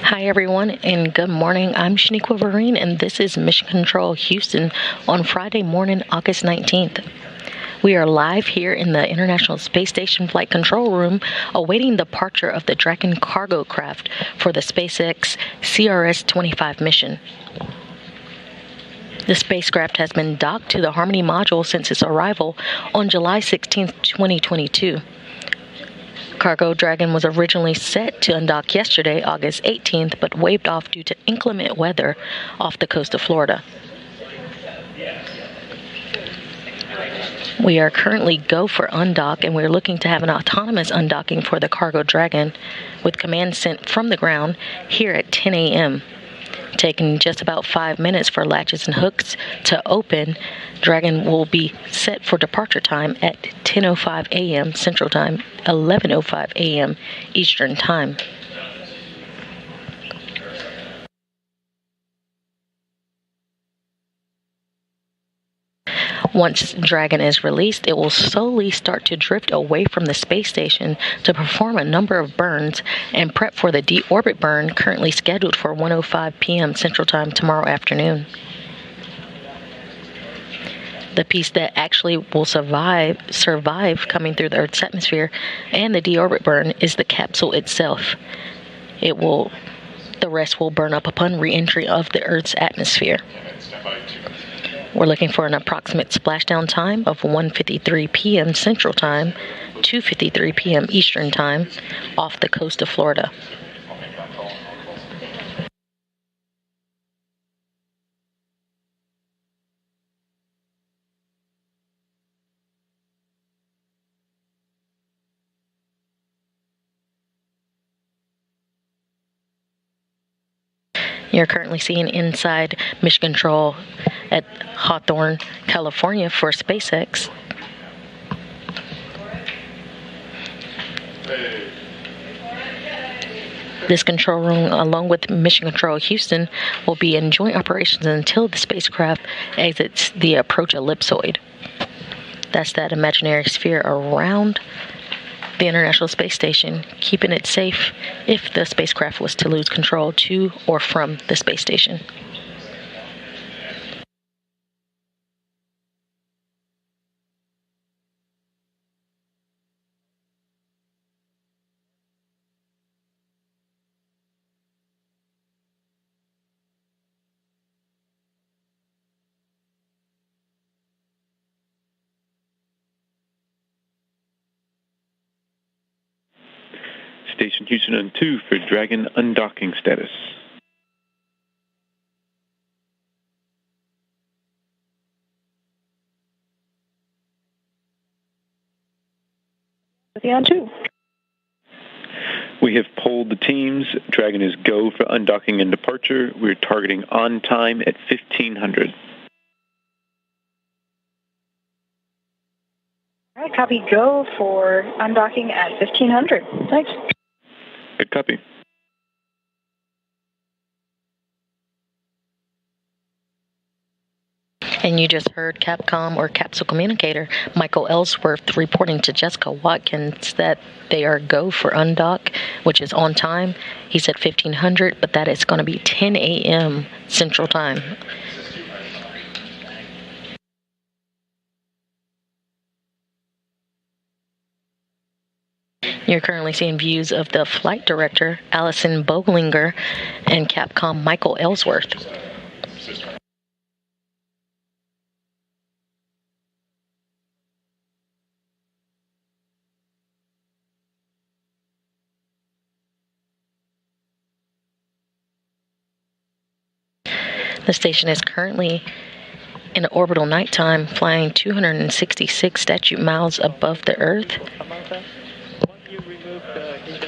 Hi, everyone, and good morning. I'm Shaniqua Vereen, and this is Mission Control Houston on Friday morning, August 19th. We are live here in the International Space Station Flight Control Room, awaiting the departure of the Dragon cargo craft for the SpaceX CRS-25 mission. The spacecraft has been docked to the Harmony module since its arrival on July 16, 2022. Cargo Dragon was originally set to undock yesterday, August 18th, but waved off due to inclement weather off the coast of Florida. We are currently go for undock, and we're looking to have an autonomous undocking for the Cargo Dragon with command sent from the ground here at 10 a.m. Taking just about 5 minutes for latches and hooks to open. Dragon will be set for departure time at 10:05 a.m. Central Time, 11:05 a.m. Eastern Time. Once Dragon is released, it will slowly start to drift away from the space station to perform a number of burns and prep for the deorbit burn currently scheduled for 1:05 p.m. Central Time tomorrow afternoon. The piece that actually will survive coming through the Earth's atmosphere and the deorbit burn is the capsule itself. The rest will burn up upon re-entry of the Earth's atmosphere. We're looking for an approximate splashdown time of 1:53 p.m. Central Time, 2:53 p.m. Eastern Time, off the coast of Florida. You're currently seeing inside Mission Control at Hawthorne, California for SpaceX. This control room, along with Mission Control Houston, will be in joint operations until the spacecraft exits the approach ellipsoid. That's that imaginary sphere around the International Space Station, keeping it safe if the spacecraft was to lose control to or from the space station. Station Houston on 2 for Dragon undocking status. On 2. We have polled the teams. Dragon is go for undocking and departure. We're targeting on time at 1500. All right, copy go for undocking at 1500. Thanks. Good copy. And you just heard Capcom or Capsule Communicator Michael Ellsworth reporting to Jessica Watkins that they are go for undock, which is on time. He said 1500, but that is going to be 10 a.m. Central Time. You're currently seeing views of the flight director, Allison Boglinger, and Capcom Michael Ellsworth. The station is currently in orbital nighttime, flying 266 statute miles above the Earth.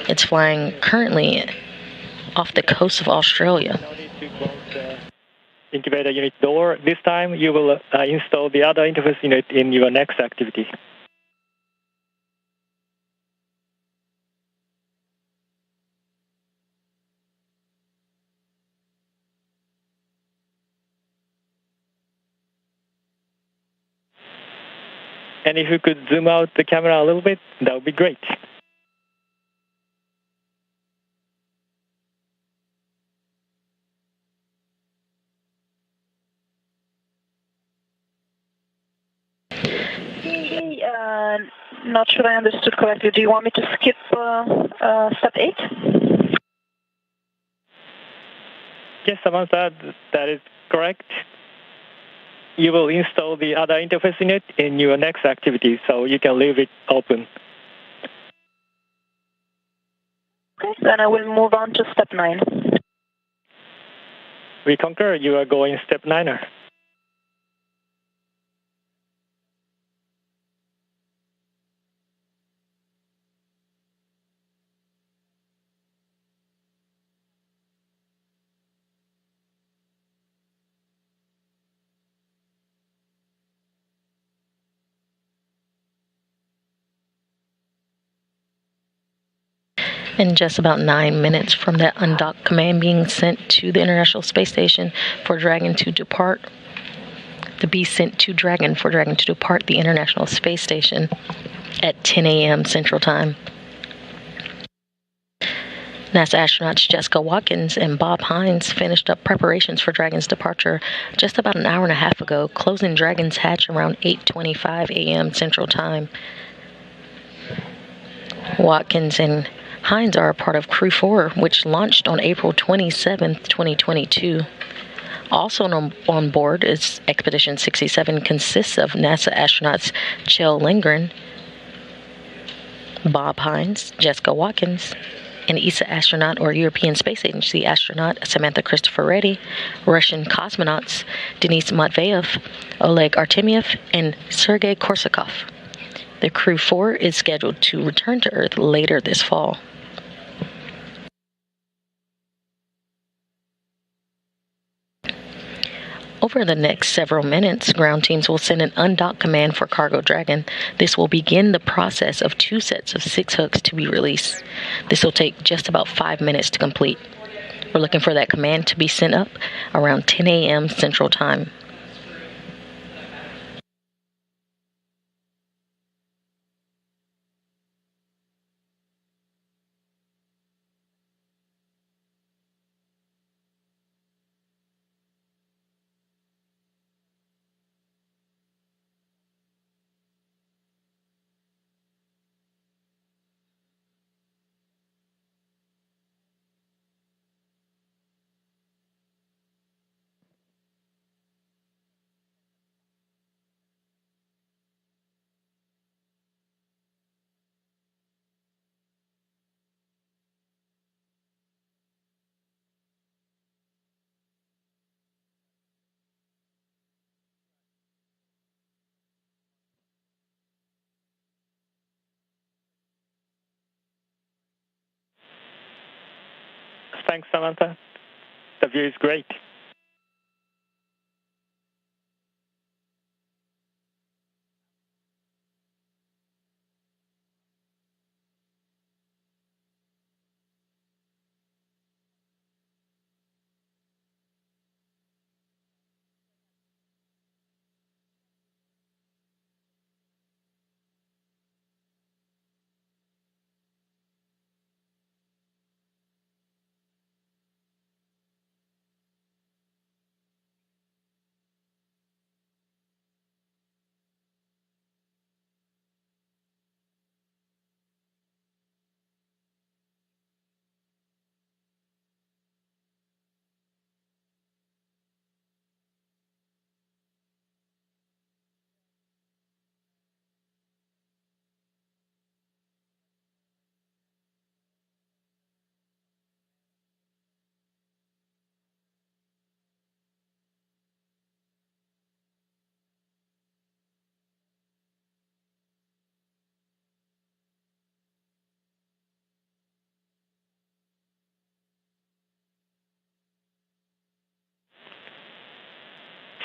It's flying currently off the coast of Australia. Incubator unit door. This time you will install the other interface unit in your next activity. And if you could zoom out the camera a little bit, that would be great. Not sure I understood correctly. Do you want me to skip step 8? Yes, Samantha, that is correct. You will install the other interface unit in your next activity, so you can leave it open. Okay, then I will move on to step 9. We concur, you are going step 9er. In just about 9 minutes from that undock command being sent to the International Space Station for Dragon to depart, to be sent to Dragon for Dragon to depart the International Space Station at 10 a.m. Central Time. NASA astronauts Jessica Watkins and Bob Hines finished up preparations for Dragon's departure just about an hour and a half ago, closing Dragon's hatch around 8:25 a.m. Central Time. Watkins and Hines are a part of Crew 4, which launched on April 27, 2022. Also on board is Expedition 67 consists of NASA astronauts Kjell Lindgren, Bob Hines, Jessica Watkins, and ESA astronaut or European Space Agency astronaut Samantha Cristoforetti, Russian cosmonauts Denis Matveyev, Oleg Artemyev, and Sergei Korsakov. The Crew 4 is scheduled to return to Earth later this fall. Over the next several minutes, ground teams will send an undock command for Cargo Dragon. This will begin the process of 2 sets of 6 hooks to be released. This will take just about 5 minutes to complete. We're looking for that command to be sent up around 10 a.m. Central Time. Thanks, Samantha. The view is great.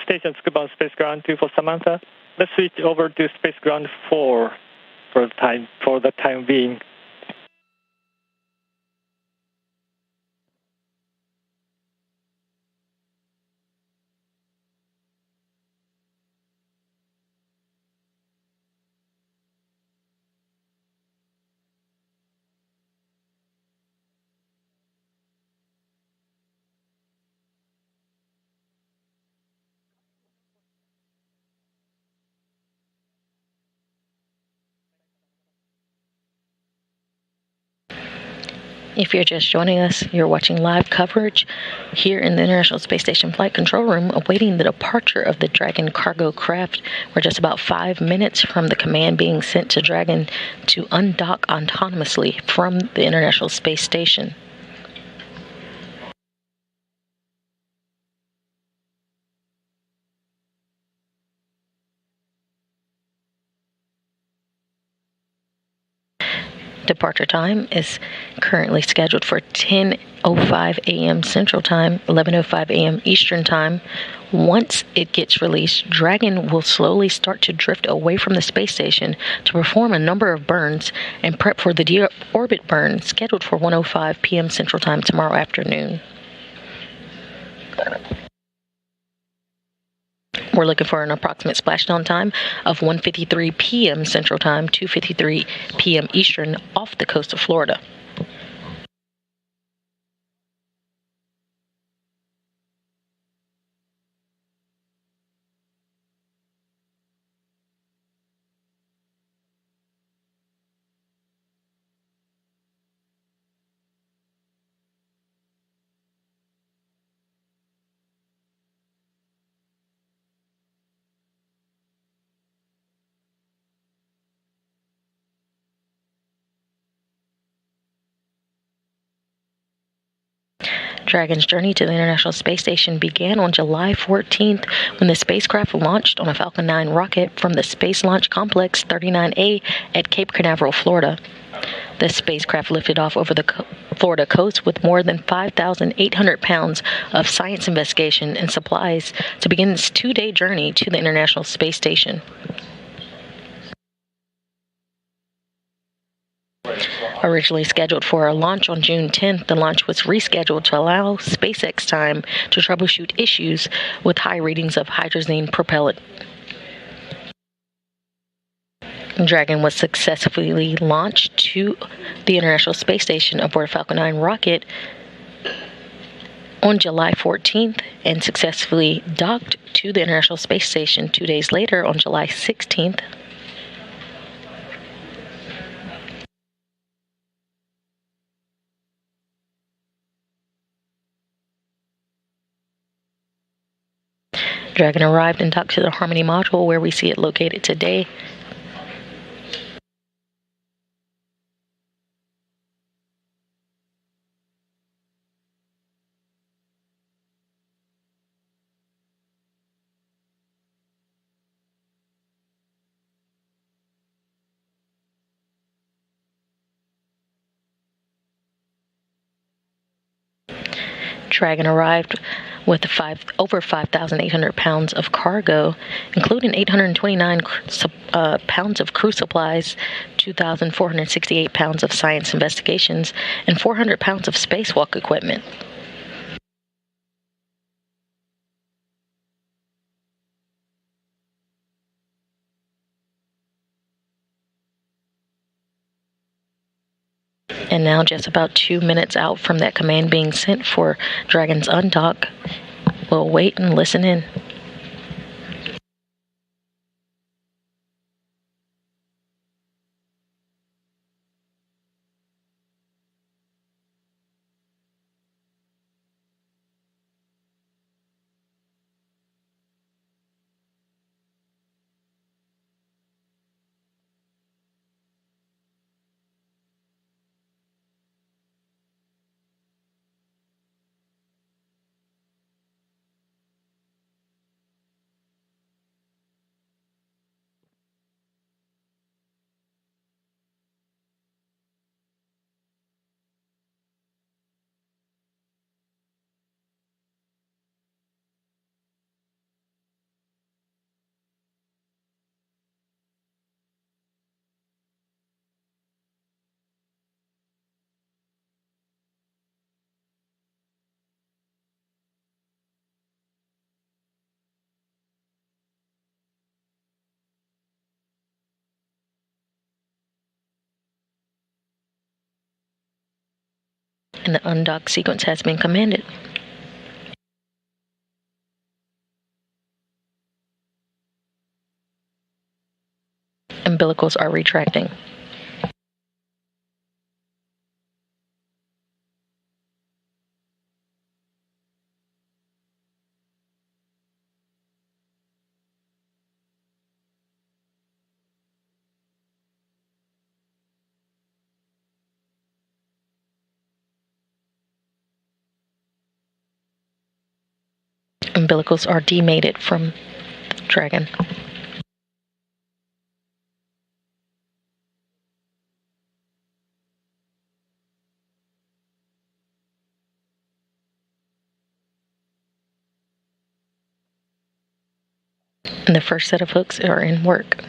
Station scoop on Space Ground 2 for Samantha. Let's switch over to Space Ground 4 for the time being. If you're just joining us, you're watching live coverage here in the International Space Station Flight Control Room, awaiting the departure of the Dragon cargo craft. We're just about 5 minutes from the command being sent to Dragon to undock autonomously from the International Space Station. Departure time is currently scheduled for 10:05 a.m. Central Time, 11:05 a.m. Eastern Time. Once it gets released, Dragon will slowly start to drift away from the space station to perform a number of burns and prep for the deorbit burn scheduled for 1:05 p.m. Central Time tomorrow afternoon. We're looking for an approximate splashdown time of 1:53 p.m. Central Time, 2:53 p.m. Eastern off the coast of Florida. Dragon's journey to the International Space Station began on July 14th when the spacecraft launched on a Falcon 9 rocket from the Space Launch Complex 39A at Cape Canaveral, Florida. The spacecraft lifted off over the Florida coast with more than 5,800 pounds of science investigation and supplies to begin its 2-day journey to the International Space Station. Originally scheduled for a launch on June 10th, the launch was rescheduled to allow SpaceX time to troubleshoot issues with high readings of hydrazine propellant. Dragon was successfully launched to the International Space Station aboard a Falcon 9 rocket on July 14th and successfully docked to the International Space Station 2 days later on July 16th. Dragon arrived and docked to the Harmony module where we see it located today. Dragon arrived with over 5,800 pounds of cargo, including 829 pounds of crew supplies, 2,468 pounds of science investigations, and 400 pounds of spacewalk equipment. And now, just about 2 minutes out from that command being sent for Dragon's undock, we'll wait and listen in. And the undock sequence has been commanded. Umbilicals are retracting. umbilicals are demated from Dragon. And the first set of hooks are in work.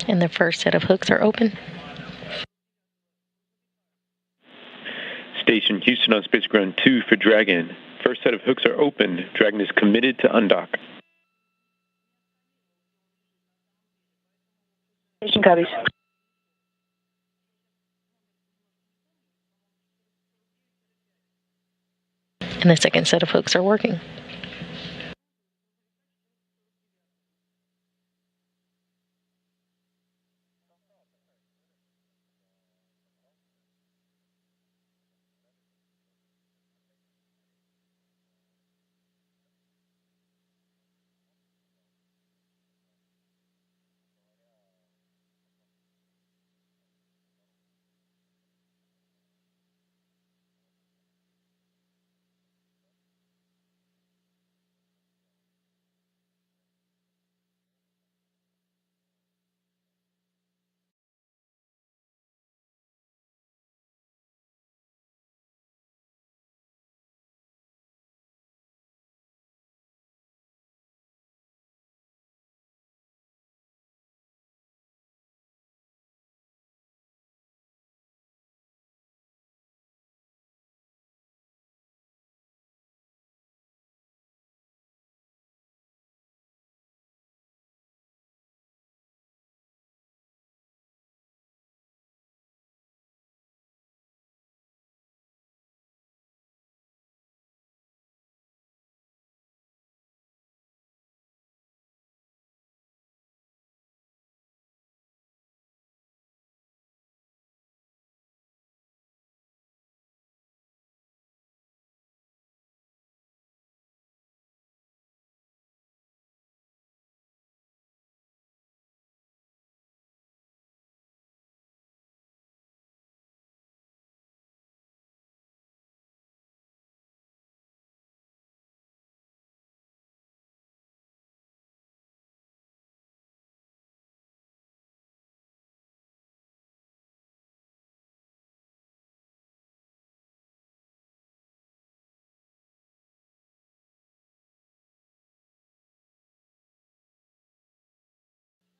And the first set of hooks are open. Station Houston on Space Ground 2 for Dragon. First set of hooks are open. Dragon is committed to undock. Station copies. And the second set of hooks are working.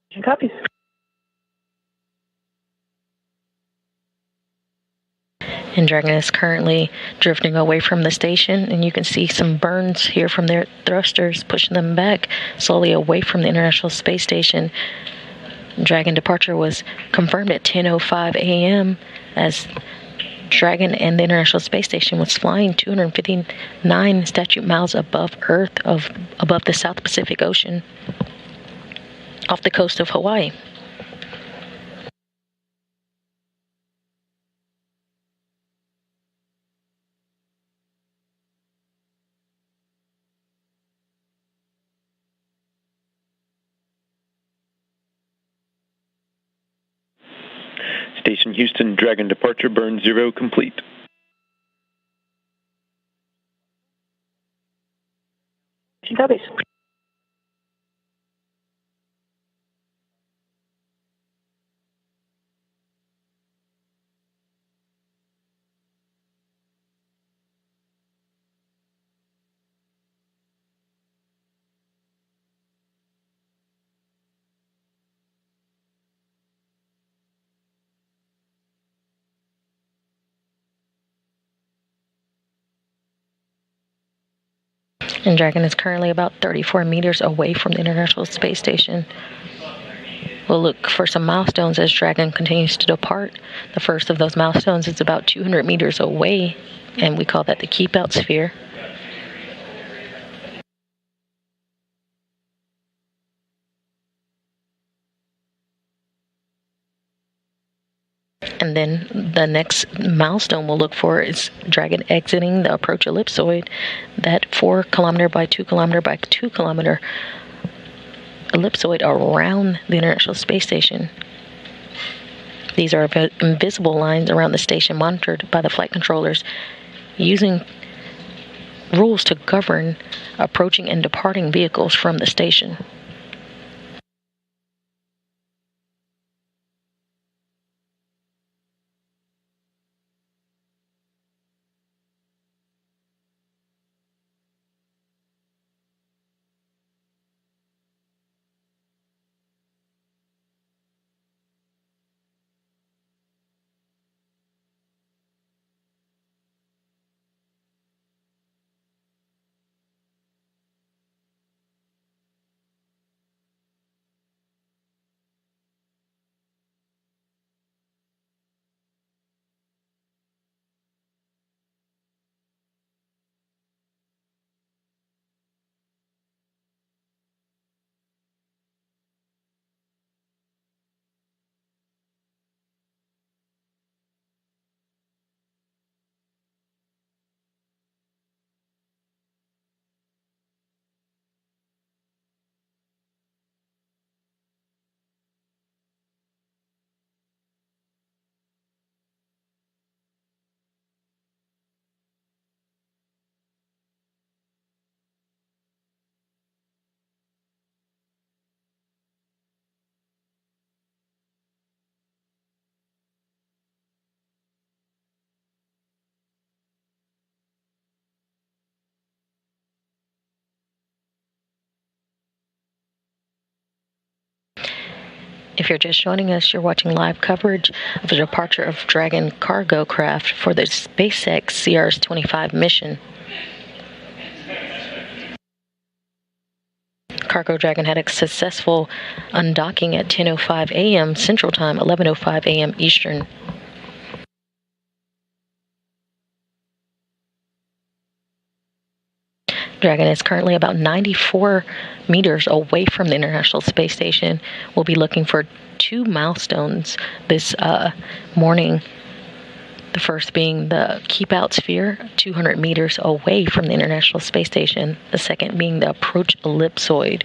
Station copies. And Dragon is currently drifting away from the station, and you can see some burns here from their thrusters pushing them back slowly away from the International Space Station. Dragon departure was confirmed at 10:05 a.m. as Dragon and the International Space Station was flying 259 statute miles above Earth, above the South Pacific Ocean, off the coast of Hawaii. Station Houston, Dragon departure, burn 0 complete. Copies. And Dragon is currently about 34 meters away from the International Space Station. We'll look for some milestones as Dragon continues to depart. The first of those milestones is about 200 meters away, and we call that the keep out sphere. And then the next milestone we'll look for is Dragon exiting the approach ellipsoid, that 4 kilometer by 2 kilometer by 2 kilometer ellipsoid around the International Space Station. These are invisible lines around the station monitored by the flight controllers using rules to govern approaching and departing vehicles from the station. If you're just joining us, you're watching live coverage of the departure of Dragon cargo craft for the SpaceX CRS-25 mission. Cargo Dragon had a successful undocking at 10:05 a.m. Central Time, 11:05 a.m. Eastern. Dragon is currently about 94 meters away from the International Space Station. We'll be looking for 2 milestones this morning. The first being the keep out sphere, 200 meters away from the International Space Station. The second being the approach ellipsoid.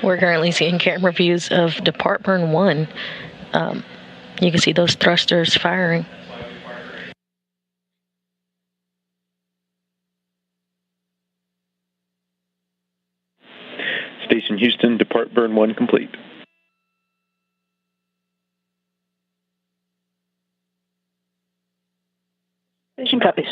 We're currently seeing camera views of Depart Burn 1. You can see those thrusters firing. Station Houston, Depart Burn 1 complete. Station copies.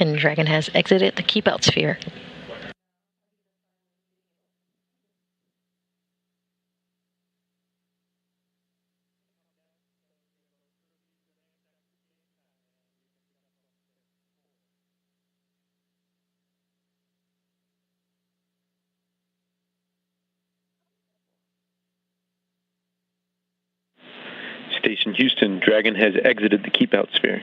And Dragon has exited the keep out sphere. Station Houston, Dragon has exited the keep out sphere.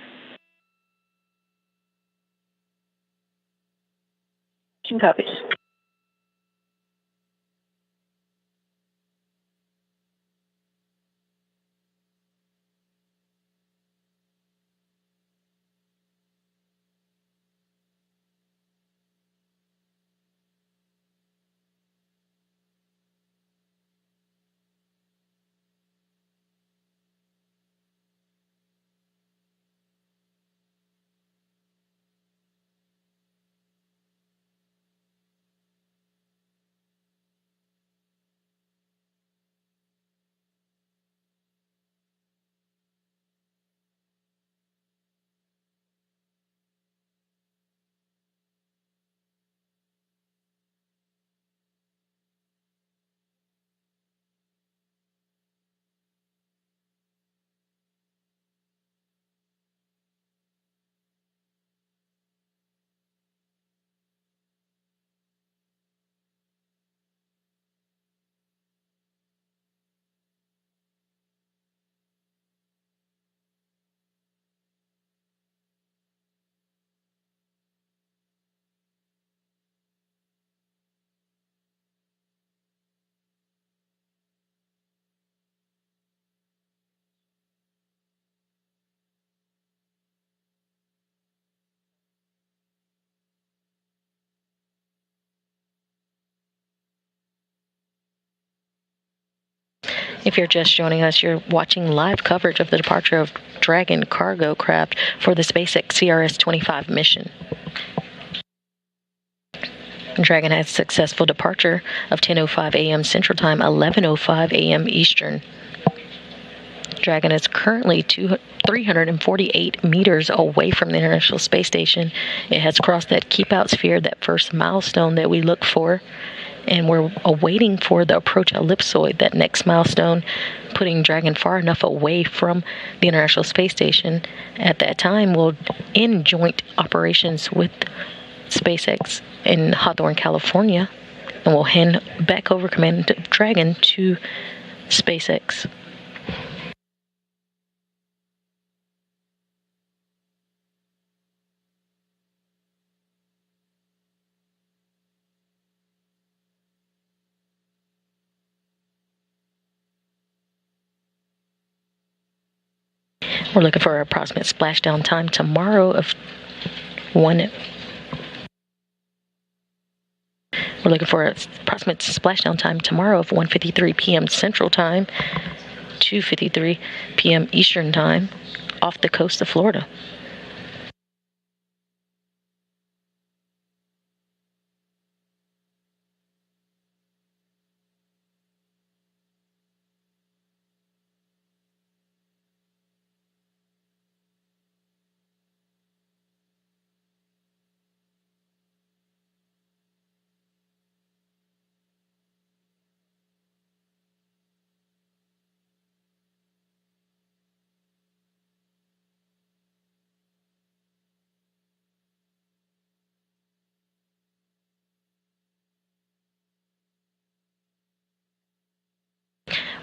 Station copies. If you're just joining us, you're watching live coverage of the departure of Dragon cargo craft for the SpaceX CRS-25 mission. Dragon had a successful departure of 10:05 a.m. Central Time, 11:05 a.m. Eastern. Dragon is currently 348 meters away from the International Space Station. It has crossed that keep-out sphere, that first milestone that we look for, and we're awaiting for the approach ellipsoid, that next milestone, putting Dragon far enough away from the International Space Station. At that time, we'll end joint operations with SpaceX in Hawthorne, California, and we'll hand back over command of Dragon to SpaceX. We're looking for an approximate splashdown time tomorrow of We're looking for an approximate splashdown time tomorrow of 1:53 p.m. Central Time, 2:53 p.m. Eastern Time, off the coast of Florida.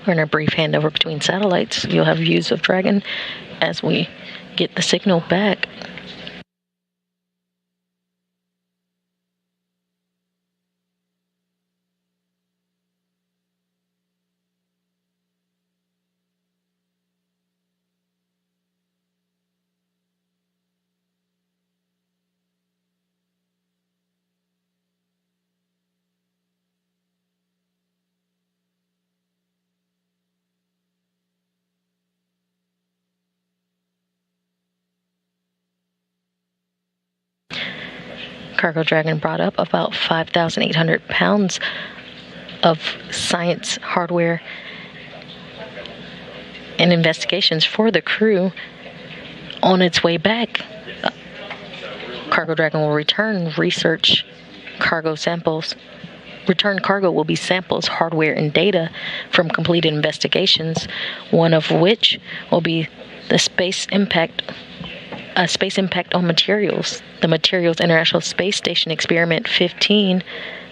We're in a brief handover between satellites. You'll have views of Dragon as we get the signal back. Cargo Dragon brought up about 5,800 pounds of science, hardware, and investigations for the crew. On its way back, Cargo Dragon will return research cargo samples. Returned cargo will be samples, hardware, and data from completed investigations, one of which will be the space impact on materials. The Materials International Space Station Experiment 15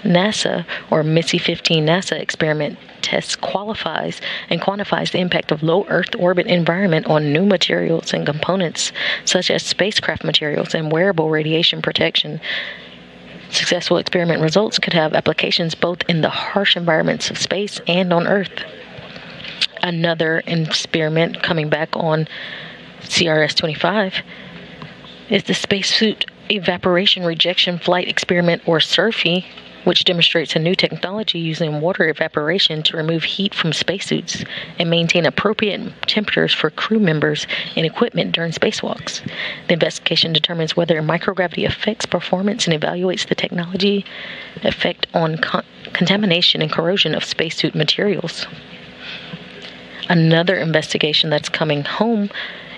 NASA, or MISSY 15 NASA experiment tests, qualifies, and quantifies the impact of low Earth orbit environment on new materials and components, such as spacecraft materials and wearable radiation protection. Successful experiment results could have applications both in the harsh environments of space and on Earth. Another experiment coming back on CRS-25 is the Spacesuit Evaporation Rejection Flight Experiment, or SERFI, which demonstrates a new technology using water evaporation to remove heat from spacesuits and maintain appropriate temperatures for crew members and equipment during spacewalks. The investigation determines whether microgravity affects performance and evaluates the technology effect on contamination and corrosion of spacesuit materials. Another investigation that's coming home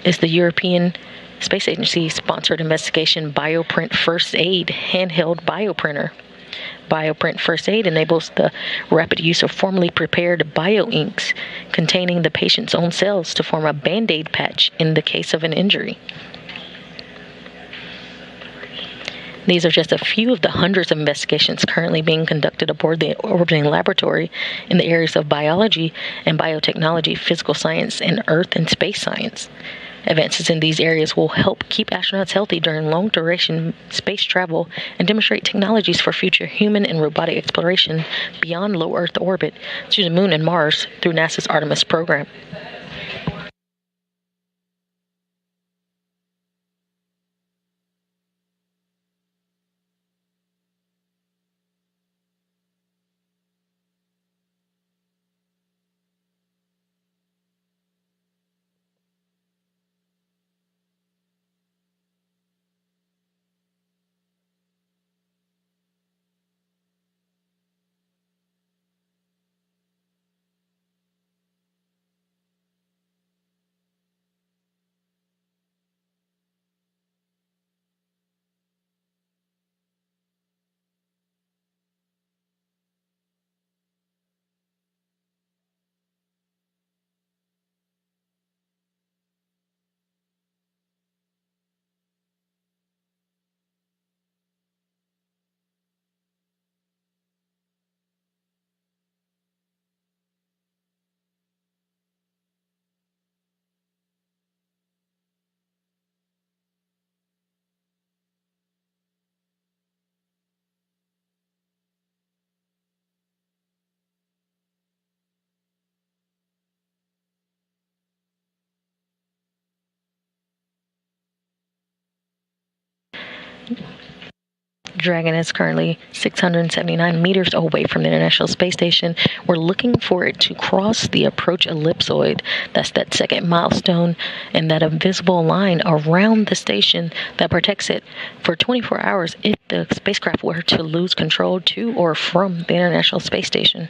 is the European Space Agency sponsored investigation Bioprint First Aid handheld bioprinter. Bioprint First Aid enables the rapid use of formally prepared bioinks containing the patient's own cells to form a Band-Aid patch in the case of an injury. These are just a few of the hundreds of investigations currently being conducted aboard the orbiting laboratory in the areas of biology and biotechnology, physical science, and Earth and space science. Advances in these areas will help keep astronauts healthy during long-duration space travel and demonstrate technologies for future human and robotic exploration beyond low Earth orbit to the Moon and Mars through NASA's Artemis program. Dragon is currently 679 meters away from the International Space Station. We're looking for it to cross the approach ellipsoid. That's that second milestone and that invisible line around the station that protects it for 24 hours if the spacecraft were to lose control to or from the International Space Station.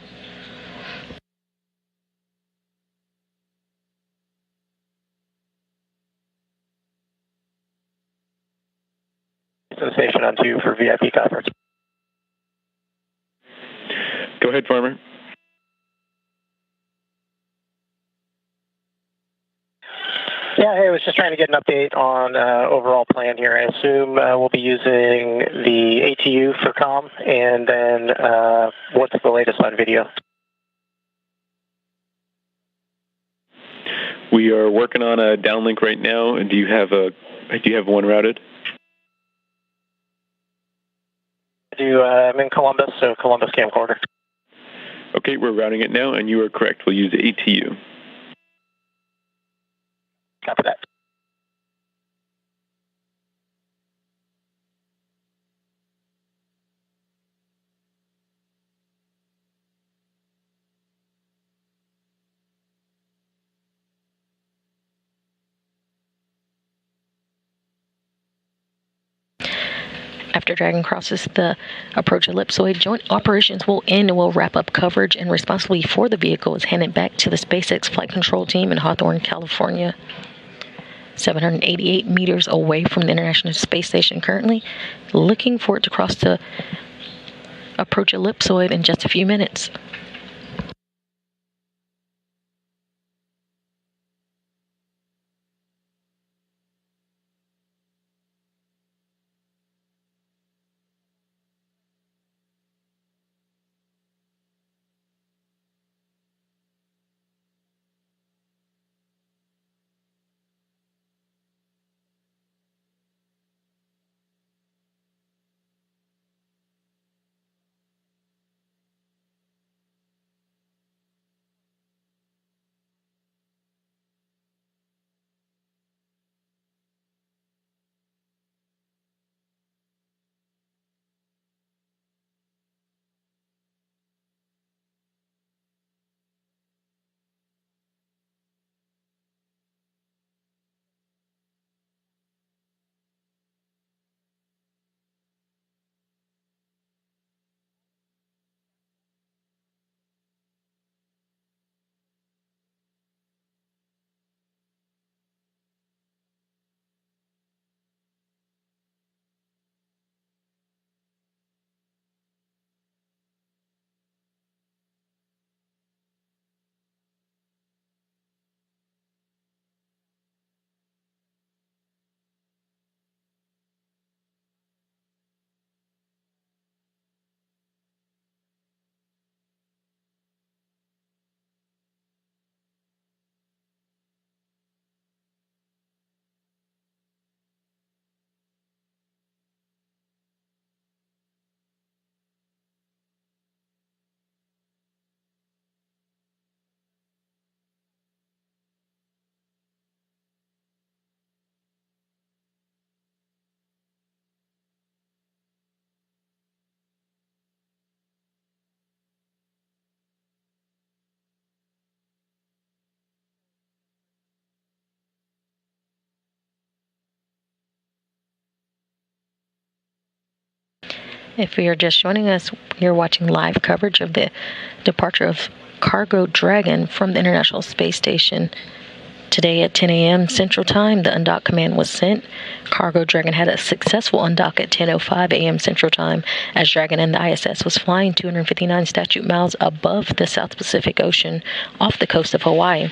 Station on 2 for VIP conference. Go ahead, Farmer. Yeah, hey, I was just trying to get an update on overall plan here. I assume we'll be using the ATU for comm, and then what's the latest on video? We are working on a downlink right now. And do you have one routed? I'm in Columbus, so Columbus camcorder. Okay, we're routing it now, and you are correct. We'll use the ATU. Copy that. After Dragon crosses the approach ellipsoid, joint operations will end and will wrap up coverage, and responsibility for the vehicle is handed back to the SpaceX Flight Control Team in Hawthorne, California. 788 meters away from the International Space Station currently, looking for it to cross the approach ellipsoid in just a few minutes. If you're just joining us, you're watching live coverage of the departure of Cargo Dragon from the International Space Station. Today at 10 a.m. Central Time, the undock command was sent. Cargo Dragon had a successful undock at 10:05 a.m. Central Time as Dragon and the ISS was flying 259 statute miles above the South Pacific Ocean off the coast of Hawaii.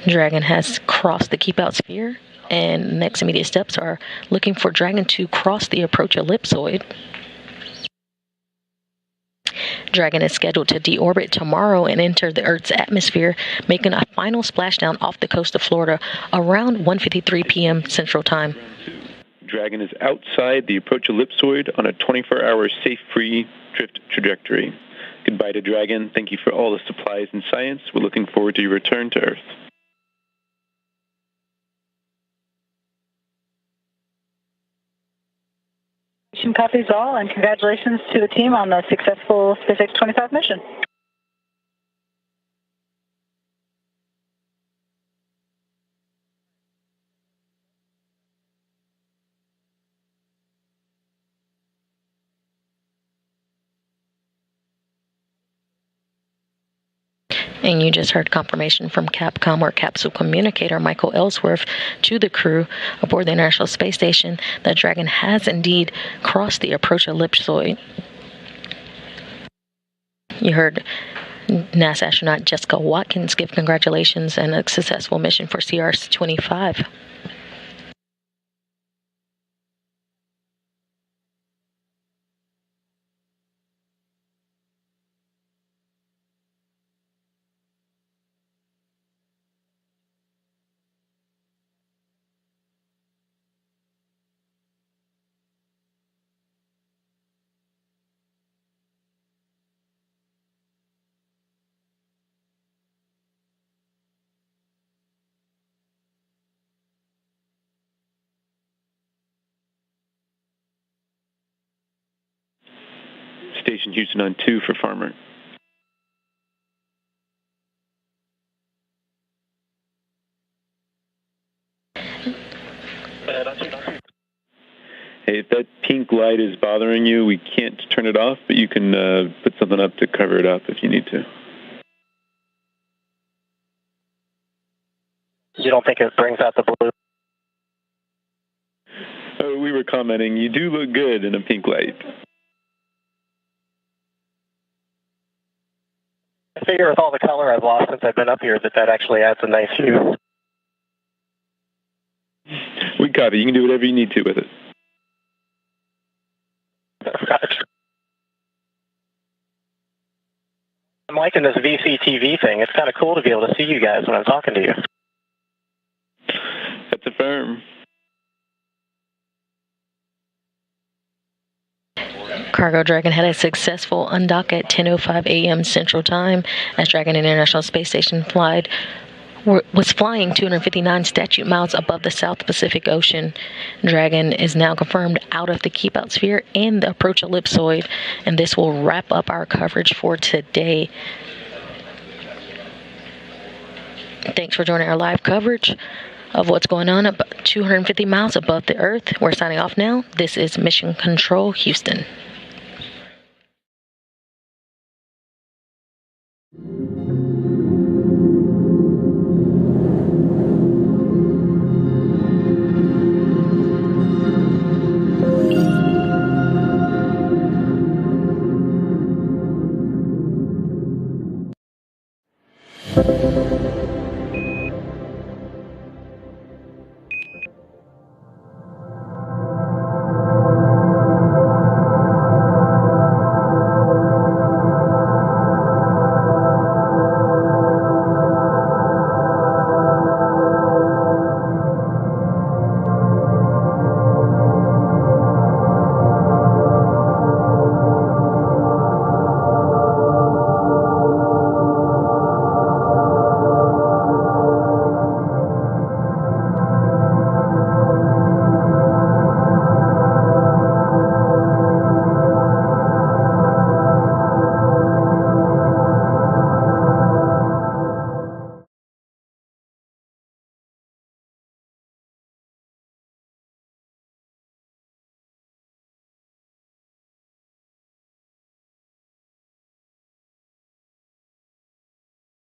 Dragon has crossed the keep out sphere, and next immediate steps are looking for Dragon to cross the approach ellipsoid. Dragon is scheduled to deorbit tomorrow and enter the Earth's atmosphere, making a final splashdown off the coast of Florida around 1:53 p.m. Central Time. Dragon is outside the approach ellipsoid on a 24-hour safe-free drift trajectory. Goodbye to Dragon. Thank you for all the supplies and science. We're looking forward to your return to Earth. Copies all, and congratulations to the team on the successful SpaceX 25 mission. And you just heard confirmation from Capcom or Capsule Communicator Michael Ellsworth to the crew aboard the International Space Station that Dragon has indeed crossed the approach ellipsoid. You heard NASA astronaut Jessica Watkins give congratulations and a successful mission for CR-25. Station Houston on 2 for Farmer. Hey, if that pink light is bothering you, we can't turn it off, but you can put something up to cover it up if you need to. You don't think it brings out the blue? We were commenting, you do look good in a pink light. I figure with all the color I've lost since I've been up here that actually adds a nice hue. We copy. You can do whatever you need to with it. I'm liking this VCTV thing. It's kind of cool to be able to see you guys when I'm talking to you. That's affirm. Cargo Dragon had a successful undock at 10:05 a.m. Central Time as Dragon International Space Station was flying 259 statute miles above the South Pacific Ocean. Dragon is now confirmed out of the keep-out sphere and the approach ellipsoid, and this will wrap up our coverage for today. Thanks for joining our live coverage of what's going on about 250 miles above the Earth. We're signing off now. This is Mission Control Houston.